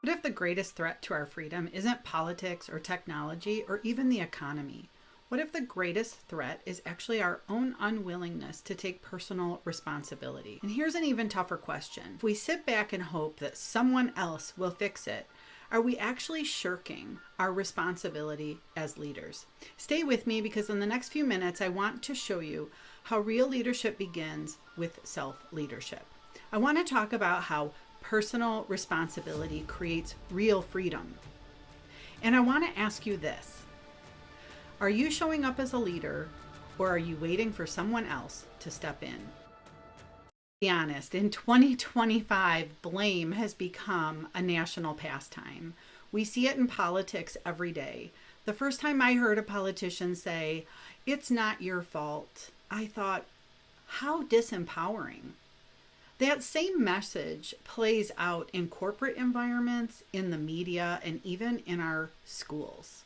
What if the greatest threat to our freedom isn't politics or technology or even the economy? What if the greatest threat is actually our own unwillingness to take personal responsibility? And here's an even tougher question. If we sit back and hope that someone else will fix it, are we actually shirking our responsibility as leaders? Stay with me, because in the next few minutes, I want to show you how real leadership begins with self-leadership. I want to talk about how personal responsibility creates real freedom. And I want to ask you this. Are you showing up as a leader, or are you waiting for someone else to step in? Be honest, in 2025, blame has become a national pastime. We see it in politics every day. The first time I heard a politician say, "It's not your fault," I thought, how disempowering. That same message plays out in corporate environments, in the media, and even in our schools.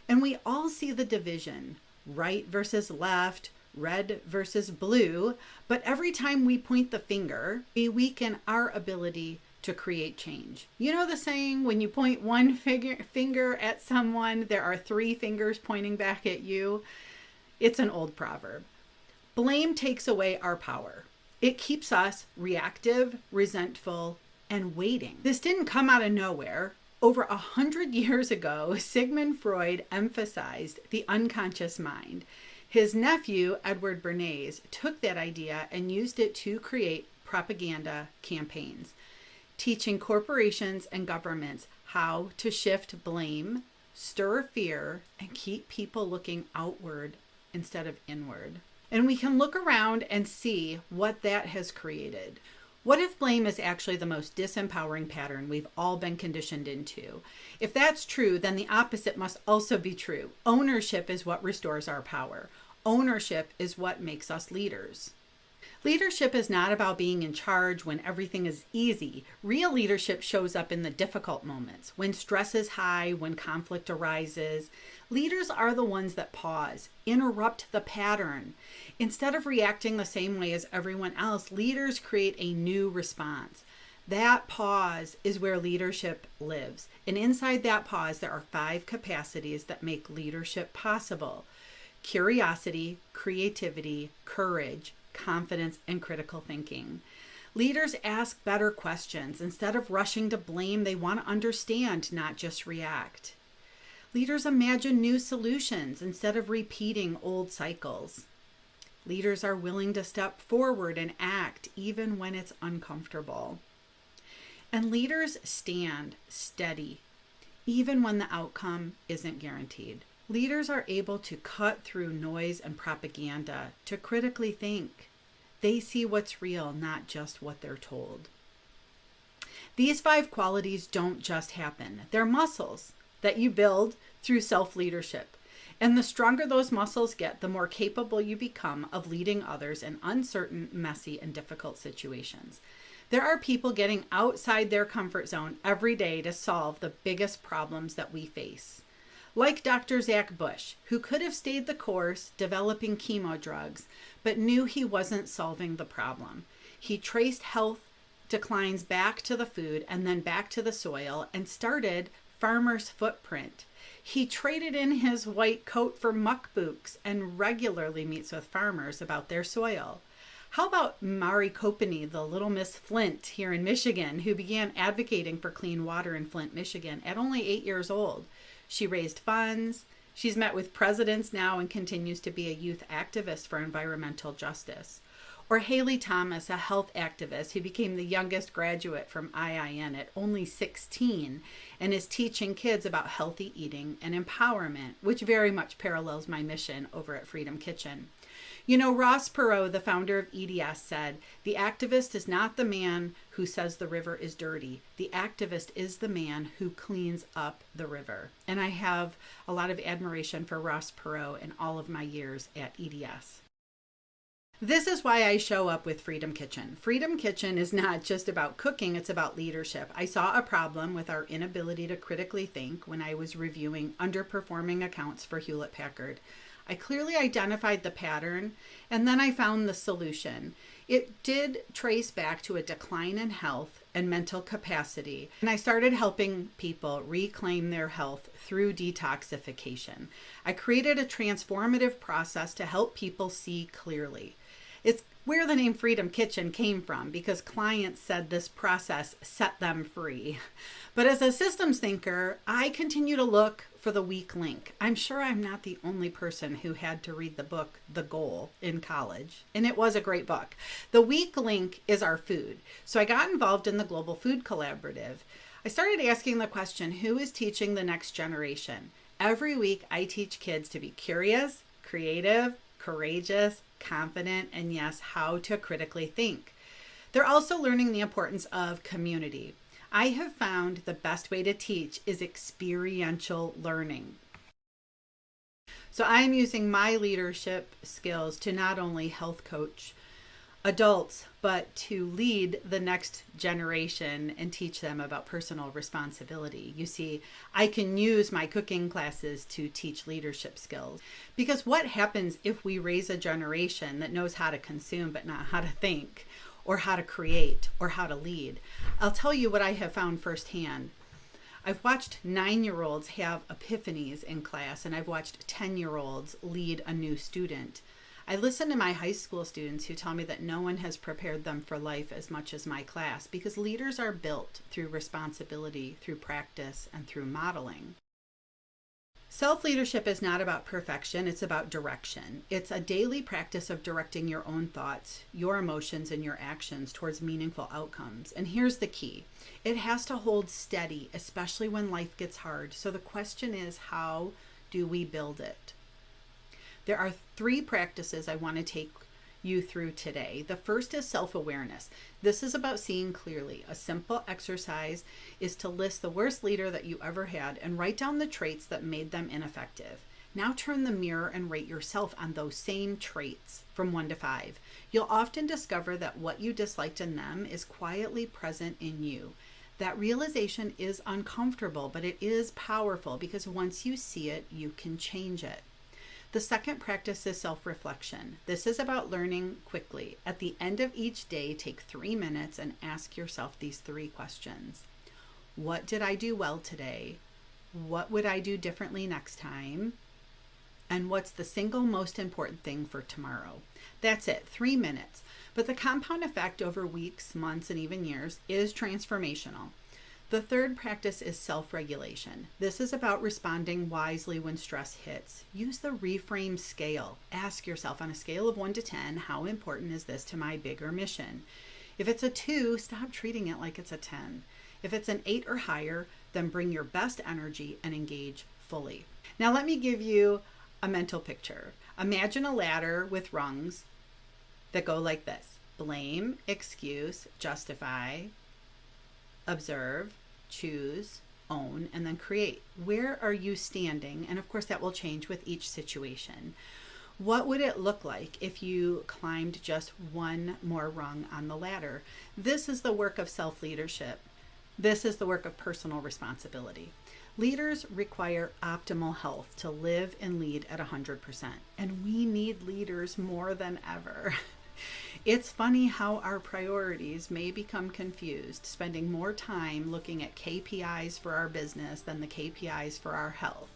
And we all see the division, right versus left, red versus blue, but every time we point the finger, we weaken our ability to create change. You know the saying, when you point one finger at someone, there are three fingers pointing back at you? It's an old proverb. Blame takes away our power. It keeps us reactive, resentful, and waiting. This didn't come out of nowhere. Over 100 years ago, Sigmund Freud emphasized the unconscious mind. His nephew, Edward Bernays, took that idea and used it to create propaganda campaigns, teaching corporations and governments how to shift blame, stir fear, and keep people looking outward instead of inward. And we can look around and see what that has created. What if blame is actually the most disempowering pattern we've all been conditioned into? If that's true, then the opposite must also be true. Ownership is what restores our power. Ownership is what makes us leaders. Leadership is not about being in charge when everything is easy. Real leadership shows up in the difficult moments, when stress is high, when conflict arises. Leaders are the ones that pause, interrupt the pattern. Instead of reacting the same way as everyone else, leaders create a new response. That pause is where leadership lives. And inside that pause, there are 5 capacities that make leadership possible: curiosity, creativity, courage, confidence, and critical thinking. Leaders ask better questions. Instead of rushing to blame, they want to understand, not just react. Leaders imagine new solutions instead of repeating old cycles. Leaders are willing to step forward and act even when it's uncomfortable. And leaders stand steady even when the outcome isn't guaranteed. Leaders are able to cut through noise and propaganda to critically think. They see what's real, not just what they're told. These 5 qualities don't just happen. They're muscles that you build through self-leadership. And the stronger those muscles get, the more capable you become of leading others in uncertain, messy, and difficult situations. There are people getting outside their comfort zone every day to solve the biggest problems that we face. Like Dr. Zach Bush, who could have stayed the course developing chemo drugs, but knew he wasn't solving the problem. He traced health declines back to the food and then back to the soil and started Farmer's Footprint. He traded in his white coat for muck boots and regularly meets with farmers about their soil. How about Mari Kopeny, the Little Miss Flint here in Michigan, who began advocating for clean water in Flint, Michigan at only 8 years old? She raised funds. She's met with presidents now and continues to be a youth activist for environmental justice. Or Haley Thomas, a health activist who became the youngest graduate from IIN at only 16 and is teaching kids about healthy eating and empowerment, which very much parallels my mission over at Freedom Kitchen. You know, Ross Perot, the founder of EDS, said, "The activist is not the man who says the river is dirty. The activist is the man who cleans up the river." And I have a lot of admiration for Ross Perot in all of my years at EDS. This is why I show up with Freedom Kitchen. Freedom Kitchen is not just about cooking, it's about leadership. I saw a problem with our inability to critically think when I was reviewing underperforming accounts for Hewlett-Packard. I clearly identified the pattern, and then I found the solution. It did trace back to a decline in health and mental capacity. And I started helping people reclaim their health through detoxification. I created a transformative process to help people see clearly. It's where the name Freedom Kitchen came from, because clients said this process set them free. But as a systems thinker, I continue to look for the weak link. I'm sure I'm not the only person who had to read the book The Goal in college, and it was a great book. The weak link is our food. So I got involved in the Global Food Collaborative. I started asking the question, who is teaching the next generation? Every week I teach kids to be curious, creative, courageous, confident, and yes, how to critically think. They're also learning the importance of community. I have found the best way to teach is experiential learning. So I'm using my leadership skills to not only health coach adults, but to lead the next generation and teach them about personal responsibility. You see, I can use my cooking classes to teach leadership skills, because what happens if we raise a generation that knows how to consume but not how to think, or how to create, or how to lead? I'll tell you what I have found firsthand. I've watched 9-year-olds have epiphanies in class, and I've watched 10-year-olds lead a new student. I listen to my high school students who tell me that no one has prepared them for life as much as my class, because leaders are built through responsibility, through practice, and through modeling. Self-leadership is not about perfection, it's about direction. It's a daily practice of directing your own thoughts, your emotions, and your actions towards meaningful outcomes. And here's the key. It has to hold steady, especially when life gets hard. So the question is, how do we build it? There are 3 practices I want to take you through today. The first is self-awareness. This is about seeing clearly. A simple exercise is to list the worst leader that you ever had and write down the traits that made them ineffective. Now turn the mirror and rate yourself on those same traits from 1 to 5. You'll often discover that what you disliked in them is quietly present in you. That realization is uncomfortable, but it is powerful, because once you see it, you can change it. The second practice is self-reflection. This is about learning quickly. At the end of each day, take 3 minutes and ask yourself these 3 questions. What did I do well today? What would I do differently next time? And what's the single most important thing for tomorrow? That's it, 3 minutes. But the compound effect over weeks, months, and even years is transformational. The third practice is self-regulation. This is about responding wisely when stress hits. Use the reframe scale. Ask yourself, on a scale of 1 to 10, how important is this to my bigger mission? If it's a 2, stop treating it like it's a 10. If it's an 8 or higher, then bring your best energy and engage fully. Now let me give you a mental picture. Imagine a ladder with rungs that go like this: blame, excuse, justify, observe, choose, own, and then create. Where are you standing? And of course, that will change with each situation. What would it look like if you climbed just 1 more rung on the ladder? This is the work of self-leadership. This is the work of personal responsibility. Leaders require optimal health to live and lead at 100%. And we need leaders more than ever. It's funny how our priorities may become confused, spending more time looking at KPIs for our business than the KPIs for our health.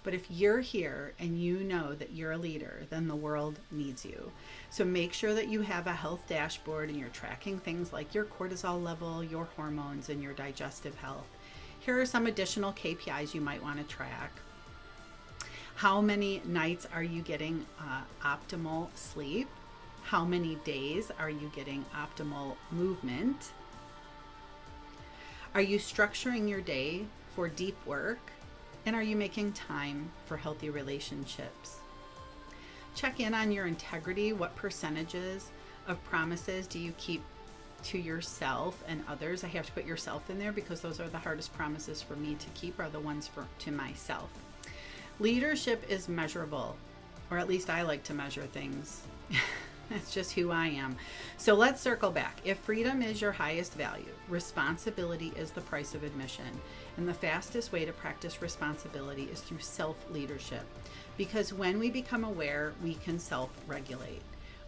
But if you're here and you know that you're a leader, then the world needs you. So make sure that you have a health dashboard and you're tracking things like your cortisol level, your hormones, and your digestive health. Here are some additional KPIs you might want to track. How many nights are you getting optimal sleep? How many days are you getting optimal movement? Are you structuring your day for deep work? And are you making time for healthy relationships? Check in on your integrity. What percentages of promises do you keep to yourself and others? I have to put yourself in there because those are the hardest promises for me to keep, are the ones to myself. Leadership is measurable, or at least I like to measure things. That's just who I am. So let's circle back. If freedom is your highest value, responsibility is the price of admission. And the fastest way to practice responsibility is through self-leadership. Because when we become aware, we can self-regulate.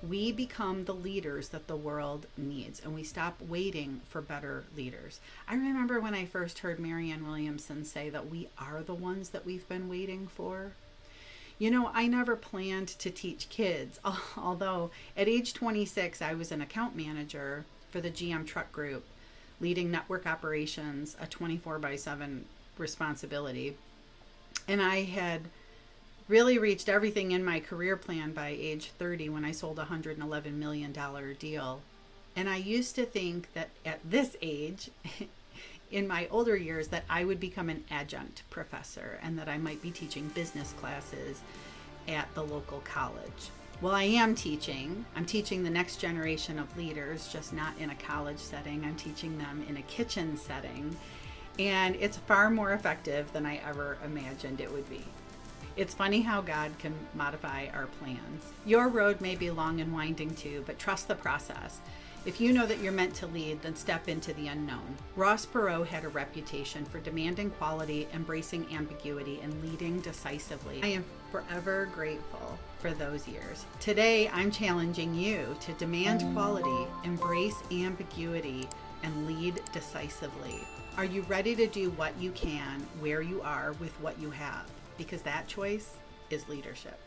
we become the leaders that the world needs, and we stop waiting for better leaders. I remember when I first heard Marianne Williamson say that we are the ones that we've been waiting for. You know, I never planned to teach kids, although at age 26, I was an account manager for the GM truck group, leading network operations, a 24/7 responsibility. And I had really reached everything in my career plan by age 30 when I sold a $111 million deal. And I used to think that at this age, in my older years, that I would become an adjunct professor and that I might be teaching business classes at the local college. Well, I am teaching. I'm teaching the next generation of leaders, just not in a college setting. I'm teaching them in a kitchen setting. And it's far more effective than I ever imagined it would be. It's funny how God can modify our plans. Your road may be long and winding too, but trust the process. If you know that you're meant to lead, then step into the unknown. Ross Perot had a reputation for demanding quality, embracing ambiguity, and leading decisively. I am forever grateful for those years. Today, I'm challenging you to demand quality, embrace ambiguity, and lead decisively. Are you ready to do what you can, where you are, with what you have? Because that choice is leadership.